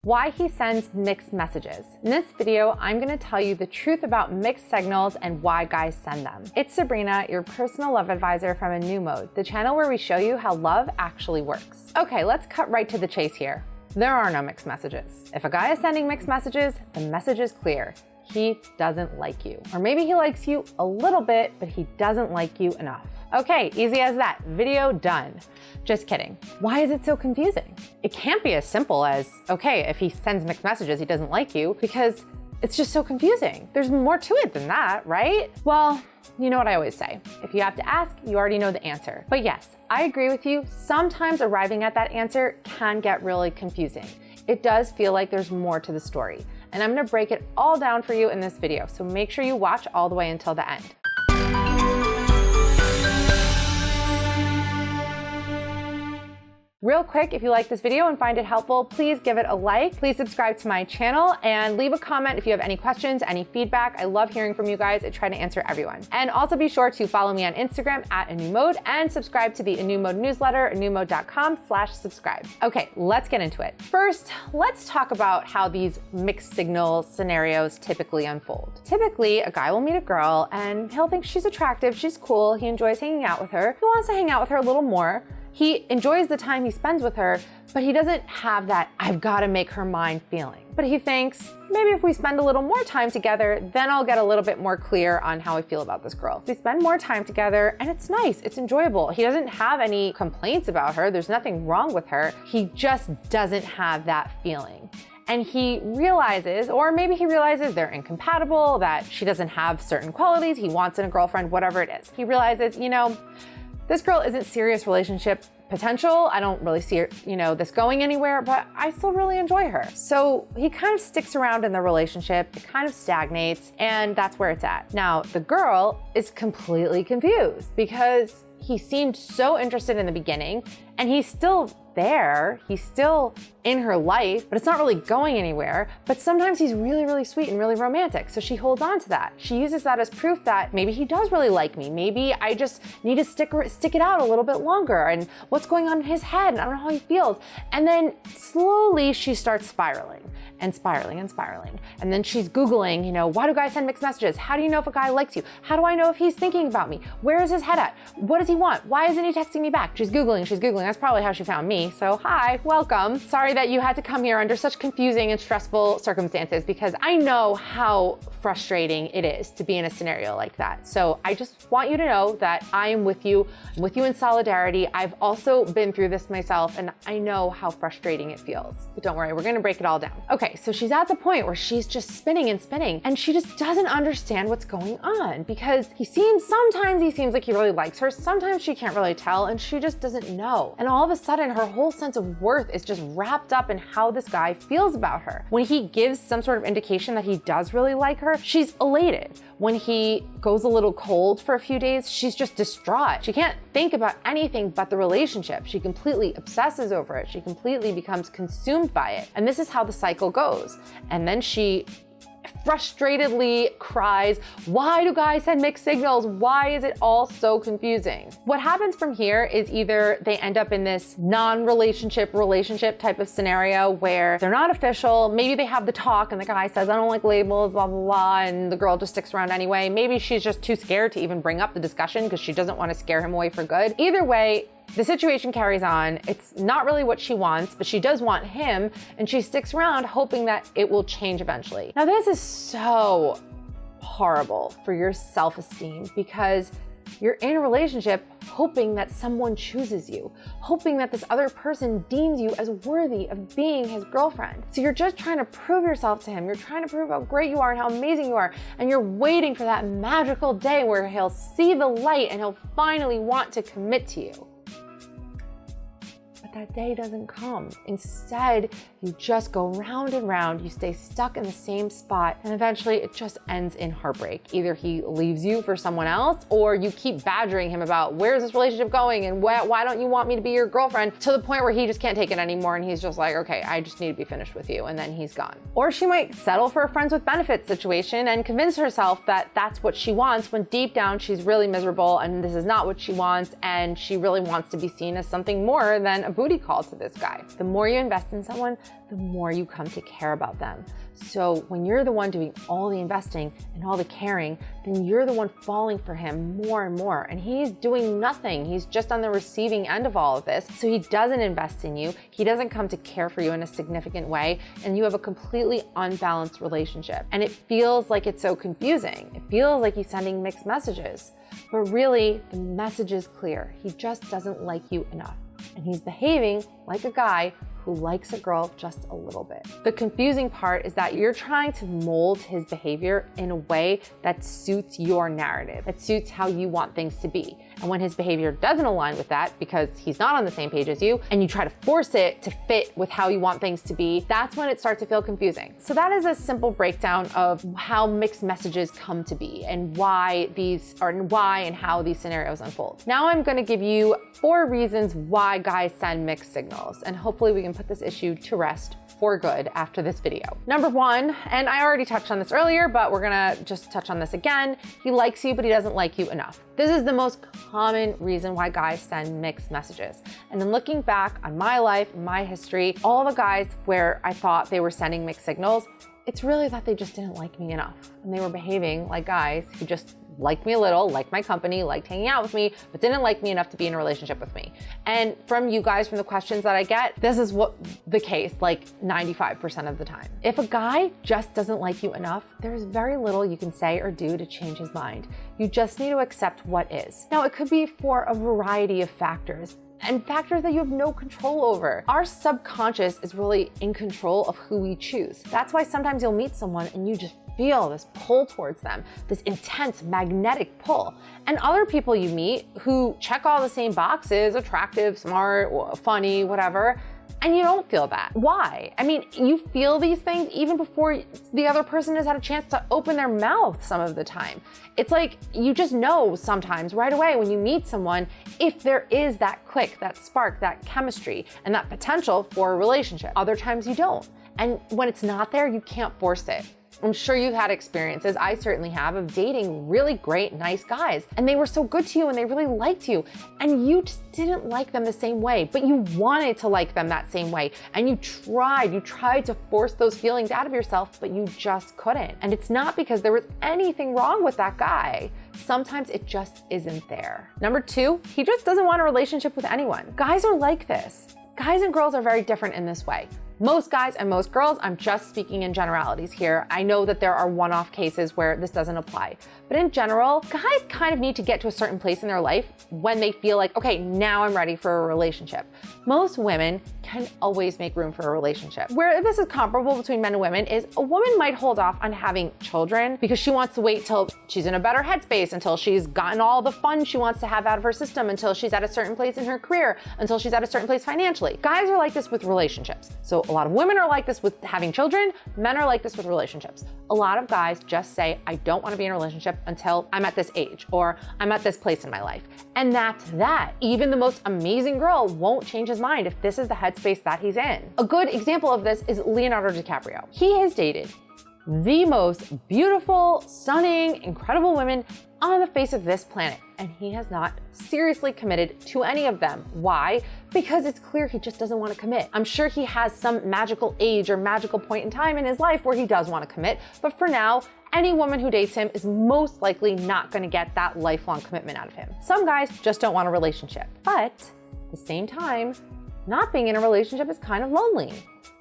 Why he sends mixed messages. In this video, I'm going to tell you the truth about mixed signals and why guys send them. It's Sabrina, your personal love advisor from A New Mode, the channel where we show you how love actually works. Okay, let's cut right to the chase here. There are no mixed messages. If a guy is sending mixed messages, the message is clear. He doesn't like you. Or maybe he likes you a little bit, but he doesn't like you enough. Okay, easy as that. Video done. Just kidding. Why is it so confusing? It can't be as simple as, okay, if he sends mixed messages, he doesn't like you, because it's just so confusing. There's more to it than that, right? Well, you know what I always say. If you have to ask, you already know the answer. But yes, I agree with you. Sometimes arriving at that answer can get really confusing. It does feel like there's more to the story. And I'm gonna break it all down for you in this video, so make sure you watch all the way until the end. Real quick, if you like this video and find it helpful, please give it a like. Please subscribe to my channel and leave a comment if you have any questions, any feedback. I love hearing from you guys. I try to answer everyone. And also be sure to follow me on Instagram at A New Mode and subscribe to the A New Mode newsletter, anewmode.com/subscribe. Okay, let's get into it. First, let's talk about how these mixed signal scenarios typically unfold. Typically, a guy will meet a girl and he'll think she's attractive, she's cool, he enjoys hanging out with her, he wants to hang out with her a little more. He enjoys the time he spends with her, but he doesn't have that I've got to make her mine feeling. But he thinks, maybe if we spend a little more time together, then I'll get a little bit more clear on how I feel about this girl. We spend more time together and it's nice, it's enjoyable. He doesn't have any complaints about her, there's nothing wrong with her. He just doesn't have that feeling. And he realizes, or maybe he realizes they're incompatible, that she doesn't have certain qualities he wants in a girlfriend, whatever it is. He realizes, you know, this girl isn't serious relationship potential. I don't really see, this going anywhere, but I still really enjoy her. So he kind of sticks around in the relationship, it kind of stagnates, and that's where it's at. Now, the girl is completely confused because he seemed so interested in the beginning, and he's still there, he's still in her life, but it's not really going anywhere. But sometimes he's really, really sweet and really romantic. So she holds on to that. She uses that as proof that maybe he does really like me. Maybe I just need to stick it out a little bit longer, and what's going on in his head, and I don't know how he feels. And then slowly she starts spiraling and spiraling and spiraling. And then she's Googling, why do guys send mixed messages? How do you know if a guy likes you? How do I know if he's thinking about me? Where is his head at? What does he want? Why isn't he texting me back? She's Googling. That's probably how she found me. So hi, welcome. Sorry that you had to come here under such confusing and stressful circumstances, because I know how frustrating it is to be in a scenario like that. So I just want you to know that I am with you. I'm with you in solidarity. I've also been through this myself, and I know how frustrating it feels. But don't worry, we're gonna break it all down. Okay, so she's at the point where she's just spinning and spinning, and she just doesn't understand what's going on, because sometimes he seems like he really likes her, sometimes she can't really tell, and she just doesn't know. And all of a sudden, her whole sense of worth is just wrapped up in how this guy feels about her. When he gives some sort of indication that he does really like her, she's elated. When he goes a little cold for a few days, she's just distraught. She can't think about anything but the relationship. She completely obsesses over it. She completely becomes consumed by it. And this is how the cycle goes. And then she frustratedly cries, why do guys send mixed signals? Why is it all so confusing? What happens from here is either they end up in this non-relationship type of scenario where they're not official. Maybe they have the talk and the guy says, I don't like labels, blah, blah, blah, and the girl just sticks around anyway. Maybe she's just too scared to even bring up the discussion because she doesn't want to scare him away for good. Either way, the situation carries on. It's not really what she wants, but she does want him, and she sticks around hoping that it will change eventually. Now, this is so horrible for your self-esteem, because you're in a relationship hoping that someone chooses you, hoping that this other person deems you as worthy of being his girlfriend. So you're just trying to prove yourself to him. You're trying to prove how great you are and how amazing you are. And you're waiting for that magical day where he'll see the light and he'll finally want to commit to you. But that day doesn't come. Instead, you just go round and round, you stay stuck in the same spot, and eventually it just ends in heartbreak. Either he leaves you for someone else, or you keep badgering him about where's this relationship going and why don't you want me to be your girlfriend, to the point where he just can't take it anymore and he's just like, okay, I just need to be finished with you, and then he's gone. Or she might settle for a friends with benefits situation and convince herself that that's what she wants, when deep down she's really miserable and this is not what she wants, and she really wants to be seen as something more than a booty call to this guy. The more you invest in someone, the more you come to care about them. So when you're the one doing all the investing and all the caring, then you're the one falling for him more and more. And he's doing nothing. He's just on the receiving end of all of this. So he doesn't invest in you. He doesn't come to care for you in a significant way. And you have a completely unbalanced relationship. And it feels like it's so confusing. It feels like he's sending mixed messages. But really, the message is clear. He just doesn't like you enough. And he's behaving like a guy who likes a girl just a little bit. The confusing part is that you're trying to mold his behavior in a way that suits your narrative, that suits how you want things to be. And when his behavior doesn't align with that because he's not on the same page as you, and you try to force it to fit with how you want things to be, that's when it starts to feel confusing. So that is a simple breakdown of how mixed messages come to be and why and how these scenarios unfold. Now I'm gonna give you 4 reasons why guys send mixed signals, and hopefully we can put this issue to rest for good after this video. Number 1, and I already touched on this earlier, but we're gonna just touch on this again. He likes you, but he doesn't like you enough. This is the most common reason why guys send mixed messages. And then looking back on my life, my history, all the guys where I thought they were sending mixed signals, it's really that they just didn't like me enough. And they were behaving like guys who just liked me a little, liked my company, liked hanging out with me, but didn't like me enough to be in a relationship with me. And from you guys, from the questions that I get, this is what the case, like 95% of the time. If a guy just doesn't like you enough, there's very little you can say or do to change his mind. You just need to accept what is. Now, it could be for a variety of factors, and factors that you have no control over. Our subconscious is really in control of who we choose. That's why sometimes you'll meet someone and you just feel this pull towards them, this intense magnetic pull. And other people you meet who check all the same boxes, attractive, smart, funny, whatever, and you don't feel that. Why? I mean, you feel these things even before the other person has had a chance to open their mouth some of the time. It's like you just know sometimes right away when you meet someone if there is that click, that spark, that chemistry, and that potential for a relationship. Other times you don't. And when it's not there, you can't force it. I'm sure you've had experiences, I certainly have, of dating really great, nice guys. And they were so good to you and they really liked you. And you just didn't like them the same way, but you wanted to like them that same way. And you tried to force those feelings out of yourself, but you just couldn't. And it's not because there was anything wrong with that guy. Sometimes it just isn't there. Number 2, he just doesn't want a relationship with anyone. Guys are like this. Guys and girls are very different in this way. Most guys and most girls, I'm just speaking in generalities here. I know that there are one-off cases where this doesn't apply. But in general, guys kind of need to get to a certain place in their life when they feel like, okay, now I'm ready for a relationship. Most women can always make room for a relationship. Where this is comparable between men and women is a woman might hold off on having children because she wants to wait till she's in a better headspace, until she's gotten all the fun she wants to have out of her system, until she's at a certain place in her career, until she's at a certain place financially. Guys are like this with relationships. So a lot of women are like this with having children. Men are like this with relationships. A lot of guys just say, I don't want to be in a relationship until I'm at this age, or I'm at this place in my life. And that's that. Even the most amazing girl won't change his mind if this is the headspace that he's in. A good example of this is Leonardo DiCaprio. He has dated the most beautiful, stunning, incredible women on the face of this planet, and he has not seriously committed to any of them. Why? Because it's clear he just doesn't want to commit. I'm sure he has some magical age or magical point in time in his life where he does want to commit, but for now, any woman who dates him is most likely not going to get that lifelong commitment out of him. Some guys just don't want a relationship, but at the same time, not being in a relationship is kind of lonely.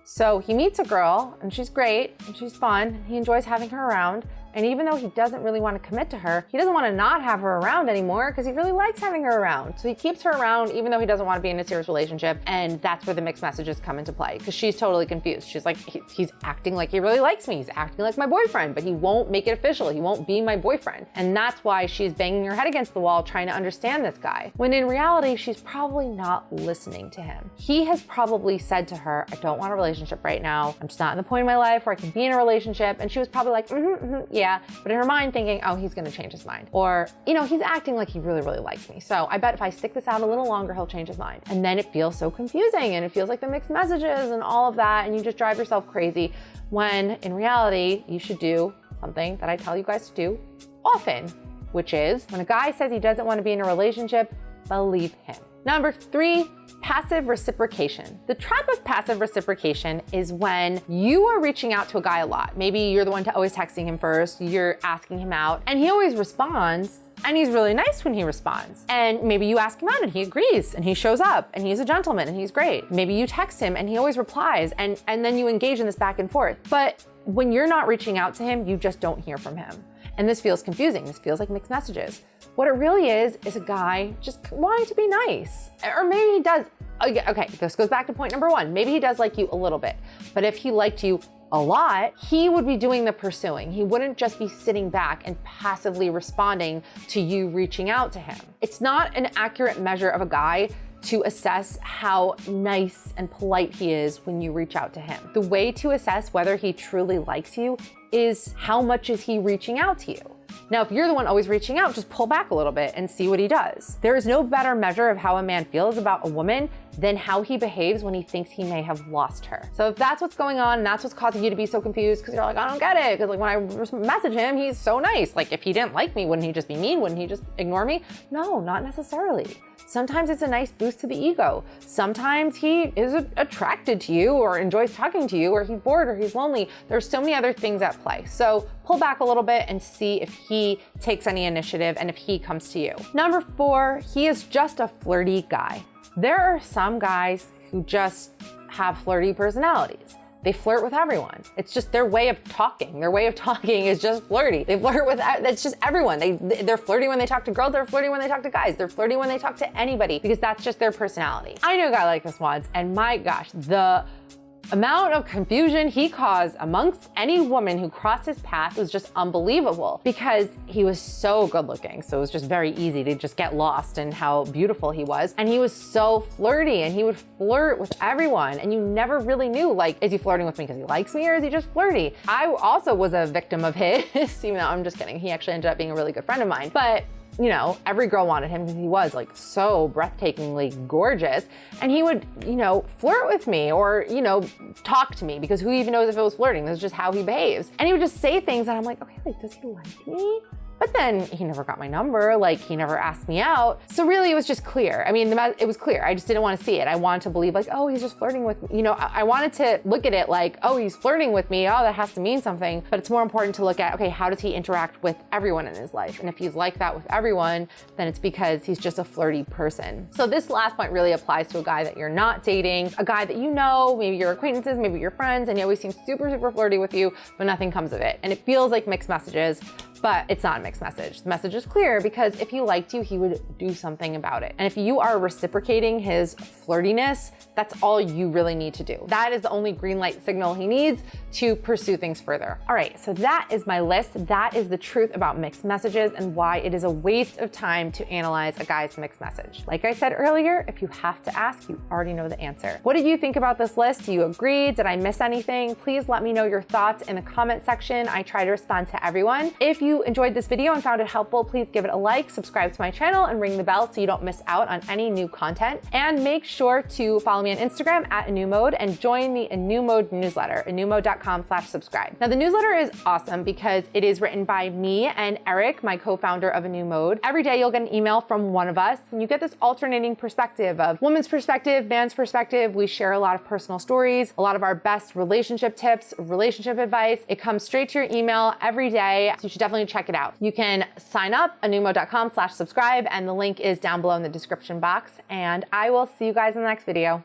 So he meets a girl and she's great and she's fun, and he enjoys having her around. And even though he doesn't really want to commit to her, he doesn't want to not have her around anymore because he really likes having her around. So he keeps her around even though he doesn't want to be in a serious relationship. And that's where the mixed messages come into play, because she's totally confused. She's like, he's acting like he really likes me. He's acting like my boyfriend, but he won't make it official. He won't be my boyfriend. And that's why she's banging her head against the wall trying to understand this guy, when in reality, she's probably not listening to him. He has probably said to her, I don't want a relationship right now. I'm just not in the point in my life where I can be in a relationship. And she was probably like, yeah. But in her mind thinking, oh, he's gonna change his mind. Or, he's acting like he really, really likes me. So I bet if I stick this out a little longer, he'll change his mind. And then it feels so confusing, and it feels like the mixed messages and all of that, and you just drive yourself crazy, when in reality, you should do something that I tell you guys to do often, which is when a guy says he doesn't want to be in a relationship, believe him. Number 3, passive reciprocation. The trap of passive reciprocation is when you are reaching out to a guy a lot. Maybe you're the one always texting him first, you're asking him out, and he always responds, and he's really nice when he responds. And maybe you ask him out and he agrees and he shows up and he's a gentleman and he's great. Maybe you text him and he always replies, and then you engage in this back and forth. But when you're not reaching out to him, you just don't hear from him. And this feels confusing. This feels like mixed messages. What it really is a guy just wanting to be nice. Or maybe he does, okay, this goes back to point number 1. Maybe he does like you a little bit, but if he liked you a lot, he would be doing the pursuing. He wouldn't just be sitting back and passively responding to you reaching out to him. It's not an accurate measure of a guy to assess how nice and polite he is when you reach out to him. The way to assess whether he truly likes you is how much is he reaching out to you. Now, if you're the one always reaching out, just pull back a little bit and see what he does. There is no better measure of how a man feels about a woman than how he behaves when he thinks he may have lost her. So if that's what's going on, and that's what's causing you to be so confused, because you're like, I don't get it, because like when I message him, he's so nice. Like if he didn't like me, wouldn't he just be mean? Wouldn't he just ignore me? No, not necessarily. Sometimes it's a nice boost to the ego. Sometimes he is attracted to you or enjoys talking to you, or he's bored or he's lonely. There's so many other things at play. So pull back a little bit and see if he takes any initiative and if he comes to you. Number 4, he is just a flirty guy. There are some guys who just have flirty personalities. They flirt with everyone. It's just their way of talking. Their way of talking is just flirty. They flirt with, that's just everyone. They're flirty when they talk to girls, they're flirty when they talk to guys, they're flirty when they talk to anybody, because that's just their personality. I knew a guy like this once, and my gosh, the amount of confusion he caused amongst any woman who crossed his path was just unbelievable, because he was so good looking. So it was just very easy to just get lost in how beautiful he was. And he was so flirty, and he would flirt with everyone. And you never really knew, like, is he flirting with me because he likes me, or is he just flirty? I also was a victim of his, even though I'm just kidding. He actually ended up being a really good friend of mine. But you know, every girl wanted him because he was like so breathtakingly gorgeous. And he would, you know, flirt with me or, you know, talk to me, because who even knows if it was flirting? This is just how he behaves. And he would just say things and I'm like, okay, like, does he like me? But then he never got my number, like he never asked me out. So really it was just clear. I mean, it was clear. I just didn't want to see it. I wanted to believe like, oh, he's just flirting with me. You know, I wanted to look at it like, oh, he's flirting with me. Oh, that has to mean something. But it's more important to look at, okay, how does he interact with everyone in his life? And if he's like that with everyone, then it's because he's just a flirty person. So this last point really applies to a guy that you're not dating, a guy that you know, maybe your acquaintances, maybe your friends, and he always seems super, super flirty with you, but nothing comes of it. And it feels like mixed messages. But it's not a mixed message. The message is clear, because if he liked you, he would do something about it. And if you are reciprocating his flirtiness, that's all you really need to do. That is the only green light signal he needs to pursue things further. All right, so that is my list. That is the truth about mixed messages and why it is a waste of time to analyze a guy's mixed message. Like I said earlier, if you have to ask, you already know the answer. What did you think about this list? Do you agree? Did I miss anything? Please let me know your thoughts in the comment section. I try to respond to everyone. If you enjoyed this video and found it helpful, please give it a like, subscribe to my channel, and ring the bell so you don't miss out on any new content. And make sure to follow me on Instagram at AnewMode and join the AnewMode newsletter, anewmode.com/subscribe. Now the newsletter is awesome because it is written by me and Eric, my co-founder of AnewMode. Every day you'll get an email from one of us, and you get this alternating perspective of woman's perspective, man's perspective. We share a lot of personal stories, a lot of our best relationship tips, relationship advice. It comes straight to your email every day, so you should definitely check it out. You can sign up, anewmode.com/subscribe, and the link is down below in the description box. And I will see you guys in the next video.